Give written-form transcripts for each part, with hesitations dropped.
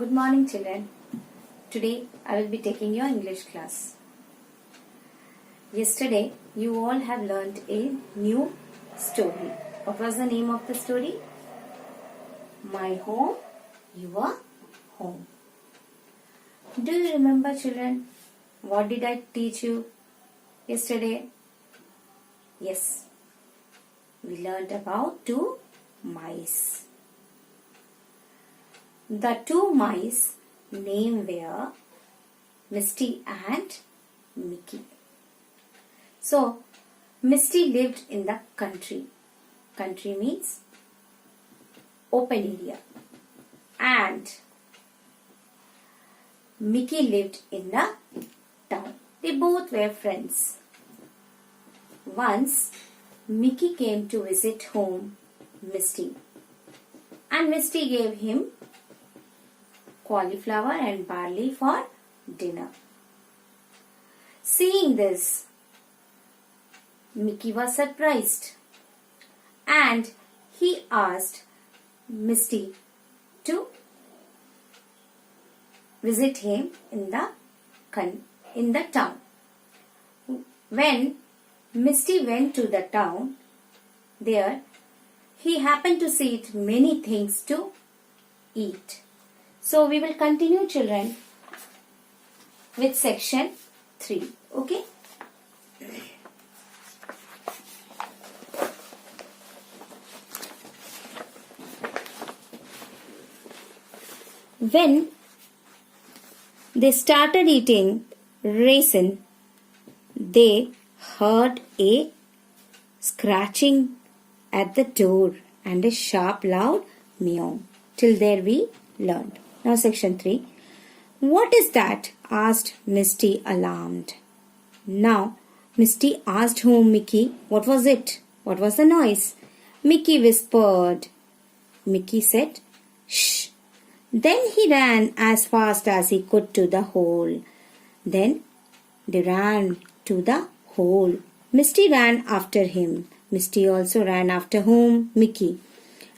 Good morning, children. Today I will be taking your English class. Yesterday you all have learnt a new story. What was the name of the story? My home, your home. Do you remember, children? What did I teach you yesterday? Yes, we learnt about two mice. The two mice named were Misty and Mickey. So, Misty lived in the country. Country means open area. And Mickey lived in the town. They both were friends. Once, Mickey came to visit home Misty. And Misty gave him cauliflower and barley for dinner. Seeing this, Mickey was surprised and he asked Misty to visit him in the town. When Misty went to the town, there he happened to see many things to eat. So we will continue, children, with section 3. Okay? When they started eating raisin, they heard a scratching at the door and a sharp, loud meow. Till there we learned. Now section 3. What is that? Asked Misty, alarmed. Now Misty asked home Mickey, what was it? What was the noise? Mickey whispered. Mickey said, shh. Then he ran as fast as he could to the hole. Then they ran to the hole. Misty ran after him. Misty also ran after home Mickey.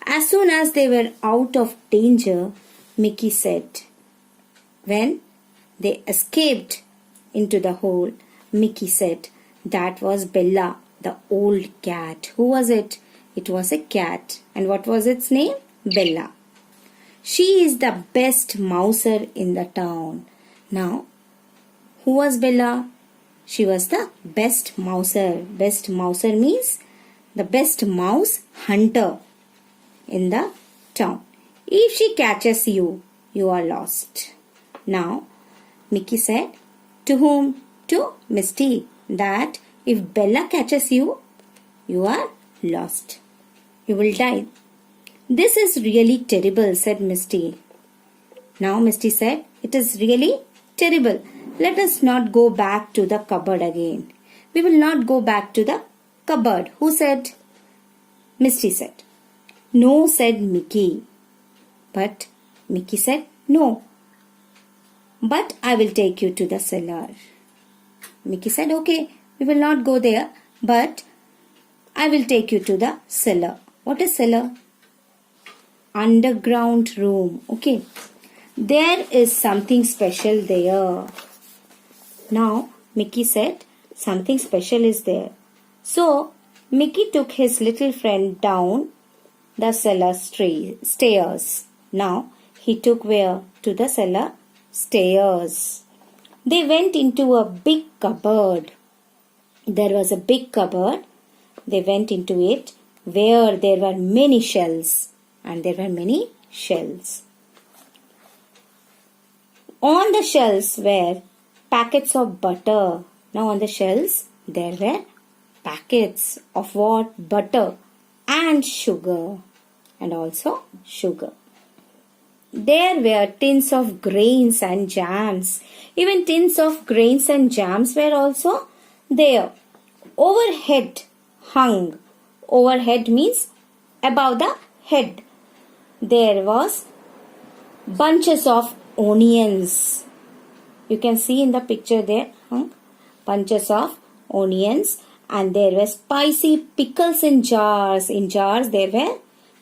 As soon as they were out of danger, Mickey said, when they escaped into the hole, Mickey said, that was Bella, the old cat. Who was it? It was a cat. And what was its name? Bella. She is the best mouser in the town. Now, who was Bella? She was the best mouser. Best mouser means the best mouse hunter in the town. If she catches you, you are lost. Now, Mickey said, to whom? To Misty, that if Bella catches you, you are lost. You will die. This is really terrible, said Misty. Now Misty said, it is really terrible. Let us not go back to the cupboard again. We will not go back to the cupboard. Who said? Misty said. No, said Mickey. But Mickey said, no. But I will take you to the cellar. Mickey said, okay, we will not go there, but I will take you to the cellar. What is cellar? Underground room. Okay. There is something special there. Now, Mickey said, something special is there. So, Mickey took his little friend down the cellar stairs. Now, he took where? To the cellar stairs. They went into a big cupboard. There was a big cupboard. They went into it where there were many shelves. And there were many shelves. On the shelves were packets of butter. Now on the shelves there were packets of what? Butter and sugar. And also sugar. There were tins of grains and jams. Even tins of grains and jams were also there. Overhead hung. Overhead means above the head. There was bunches of onions. You can see in the picture there, bunches of onions, and there were spicy pickles in jars. In jars there were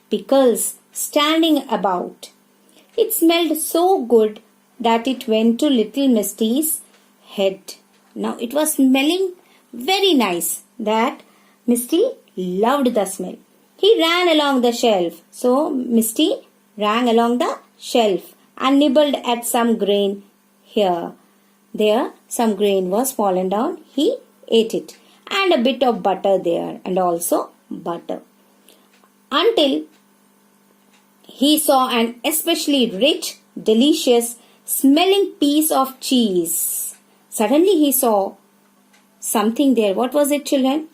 pickles standing about. It smelled so good that it went to little Misty's head. Now it was smelling very nice that Misty loved the smell. He ran along the shelf. So Misty ran along the shelf and nibbled at some grain here. There some grain was fallen down. He ate it, and a bit of butter there, and also butter. Until he saw an especially rich, delicious smelling piece of cheese. Suddenly he saw something there. What was it, children?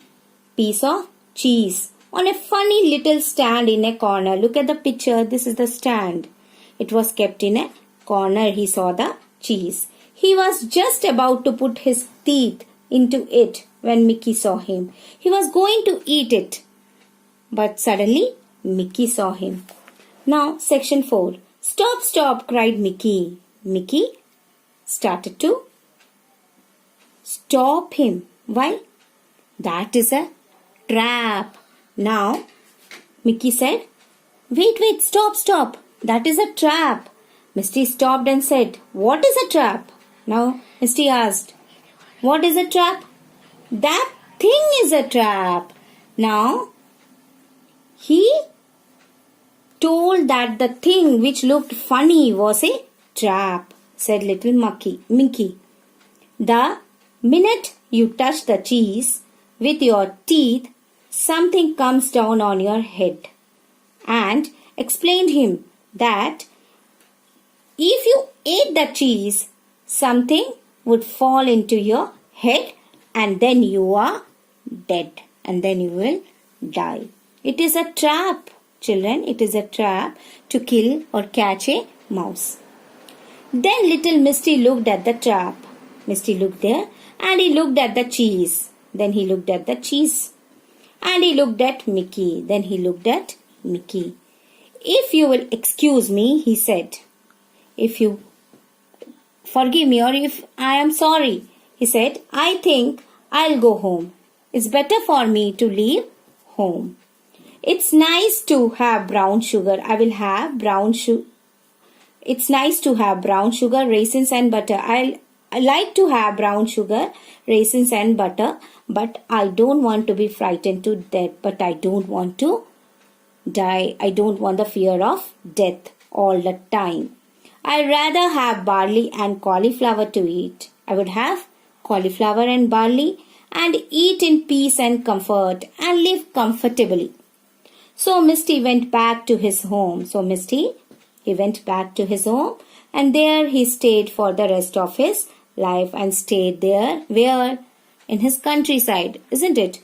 Piece of cheese on a funny little stand in a corner. Look at the picture. This is the stand. It was kept in a corner. He saw the cheese. He was just about to put his teeth into it when Mickey saw him. He was going to eat it. But suddenly Mickey saw him. Now section 4. Stop, stop, cried Mickey. Mickey started to stop him. Why? That is a trap. Now Mickey said, wait, stop, stop. That is a trap. Misty stopped and said, what is a trap? Now Misty asked, what is a trap? That thing is a trap. Now he told that the thing which looked funny was a trap, said little Mickey. The minute you touch the cheese with your teeth, something comes down on your head, and explained him that if you ate the cheese, something would fall into your head and then you are dead, and then you will die. It is a trap, children. It is a trap to kill or catch a mouse. Then little Misty looked at the trap. Misty looked there and he looked at the cheese. Then he looked at the cheese. And he looked at Mickey. Then he looked at Mickey. If you will excuse me, he said. If you forgive me, or if I am sorry, he said, I think I'll go home. It's better for me to leave home. It's nice to have brown sugar. I will have brown sugar. It's nice to have brown sugar, raisins and butter. I like to have brown sugar, raisins and butter, but I don't want to be frightened to death. But I don't want to die. I don't want the fear of death all the time. I'd rather have barley and cauliflower to eat. I would have cauliflower and barley and eat in peace and comfort and live comfortably. So Misty went back to his home. He went back to his home, and there he stayed for the rest of his life, and stayed there where? In his countryside, isn't it?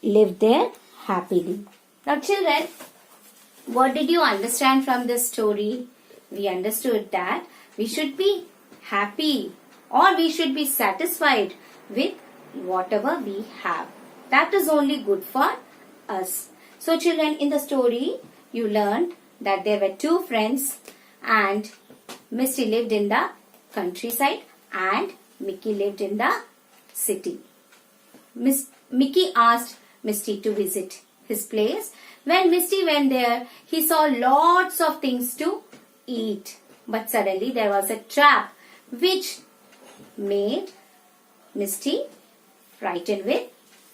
Lived there happily. Now children, what did you understand from this story? We understood that we should be happy, or we should be satisfied with whatever we have. That is only good for us. So children, in the story you learned that there were two friends, and Misty lived in the countryside and Mickey lived in the city. Mickey asked Misty to visit his place. When Misty went there, he saw lots of things to eat. But suddenly there was a trap which made Misty frightened with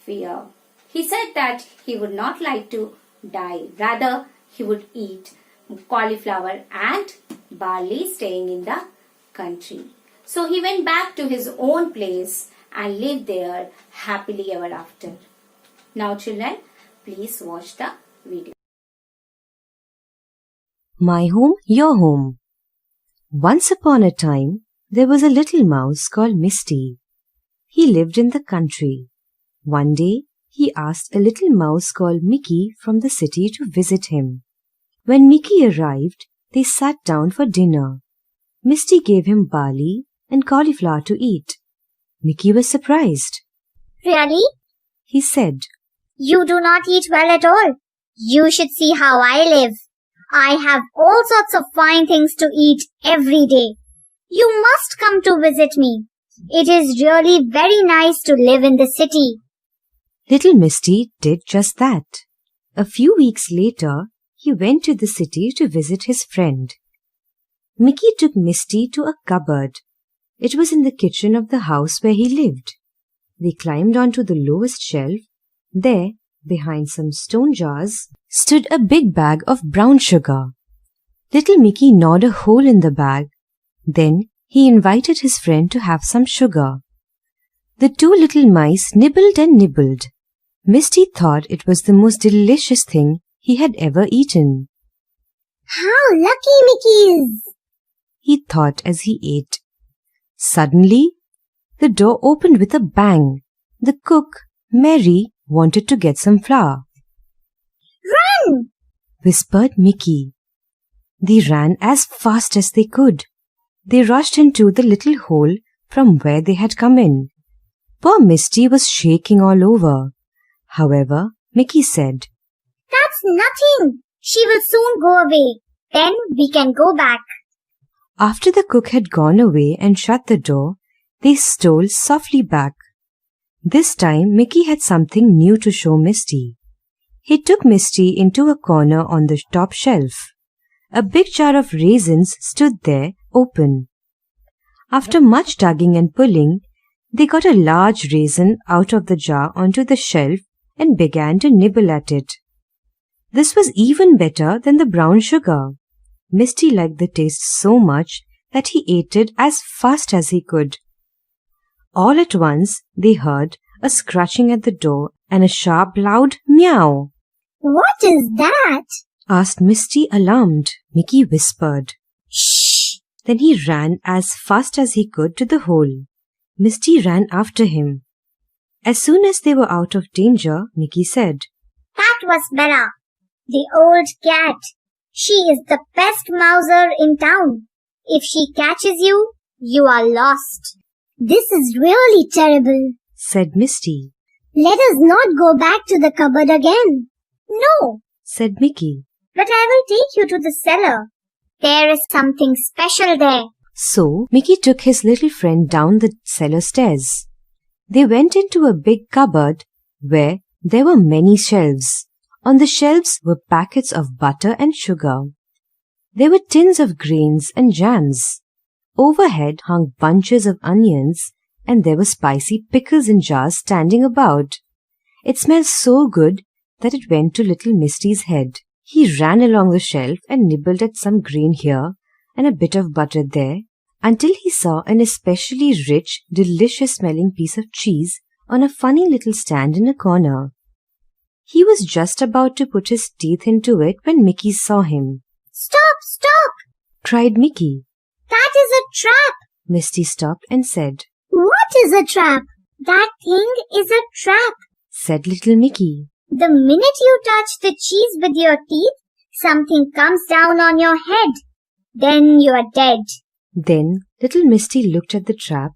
fear. He said that he would not like to die. Rather, he would eat cauliflower and barley staying in the country. So he went back to his own place and lived there happily ever after. Now children, please watch the video. My Home, Your Home. Once upon a time, there was a little mouse called Misty. He lived in the country. One day, he asked a little mouse called Mickey from the city to visit him. When Mickey arrived, they sat down for dinner. Misty gave him barley and cauliflower to eat. Mickey was surprised. Really? He said, You do not eat well at all. You should see how I live. I have all sorts of fine things to eat every day. You must come to visit me. It is really very nice to live in the city. Little Misty did just that. A few weeks later, he went to the city to visit his friend. Mickey took Misty to a cupboard. It was in the kitchen of the house where he lived. They climbed onto the lowest shelf. There, behind some stone jars, stood a big bag of brown sugar. Little Mickey gnawed a hole in the bag. Then he invited his friend to have some sugar. The two little mice nibbled and nibbled. Misty thought it was the most delicious thing he had ever eaten. How lucky Mickey is! He thought as he ate. Suddenly, the door opened with a bang. The cook, Mary, wanted to get some flour. Run! Whispered Mickey. They ran as fast as they could. They rushed into the little hole from where they had come in. Poor Misty was shaking all over. However, Mickey said, That's nothing. She will soon go away. Then we can go back. After the cook had gone away and shut the door, they stole softly back. This time Mickey had something new to show Misty. He took Misty into a corner on the top shelf. A big jar of raisins stood there, open. After much tugging and pulling, they got a large raisin out of the jar onto the shelf and began to nibble at it. This was even better than the brown sugar. Misty liked the taste so much that he ate it as fast as he could. All at once they heard a scratching at the door and a sharp, loud meow. What is that? Asked Misty, alarmed. Mickey whispered. Shh! Then he ran as fast as he could to the hole. Misty ran after him. As soon as they were out of danger, Mickey said, That was Bella, the old cat. She is the best mouser in town. If she catches you, you are lost. This is really terrible, said Misty. Let us not go back to the cupboard again. No, said Mickey. But I will take you to the cellar. There is something special there. So Mickey took his little friend down the cellar stairs. They went into a big cupboard where there were many shelves. On the shelves were packets of butter and sugar. There were tins of grains and jams. Overhead hung bunches of onions, and there were spicy pickles in jars standing about. It smelled so good that it went to little Misty's head. He ran along the shelf and nibbled at some grain here and a bit of butter there, until he saw an especially rich, delicious-smelling piece of cheese on a funny little stand in a corner. He was just about to put his teeth into it when Mickey saw him. Stop, stop! Cried Mickey. That is a trap! Misty stopped and said, What is a trap? That thing is a trap, said little Mickey. The minute you touch the cheese with your teeth, something comes down on your head. Then you are dead. Then little Misty looked at the trap,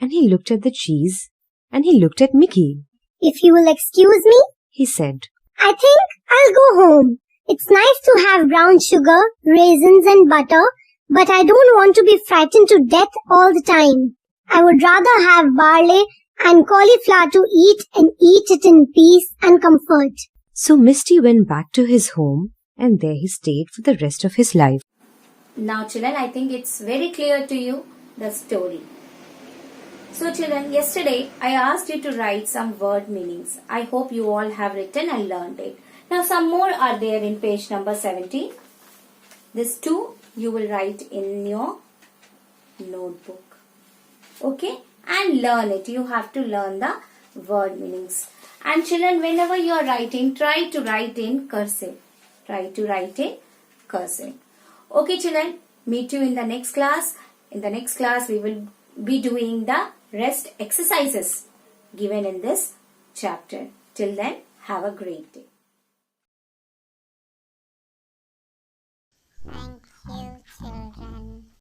and he looked at the cheese, and he looked at Mickey. If you will excuse me, he said, I think I'll go home. It's nice to have brown sugar, raisins and butter, but I don't want to be frightened to death all the time. I would rather have barley and cauliflower to eat and eat it in peace and comfort. So Misty went back to his home, and there he stayed for the rest of his life. Now children, I think it's very clear to you the story. So children, yesterday I asked you to write some word meanings. I hope you all have written and learned it. Now some more are there in page number 17. These two you will write in your notebook. Okay? And learn it. You have to learn the word meanings. And children, whenever you are writing, try to write in cursive. Try to write in cursive. Okay children, meet you in the next class. In the next class, we will be doing the rest exercises given in this chapter. Till then, have a great day. Thank you, children.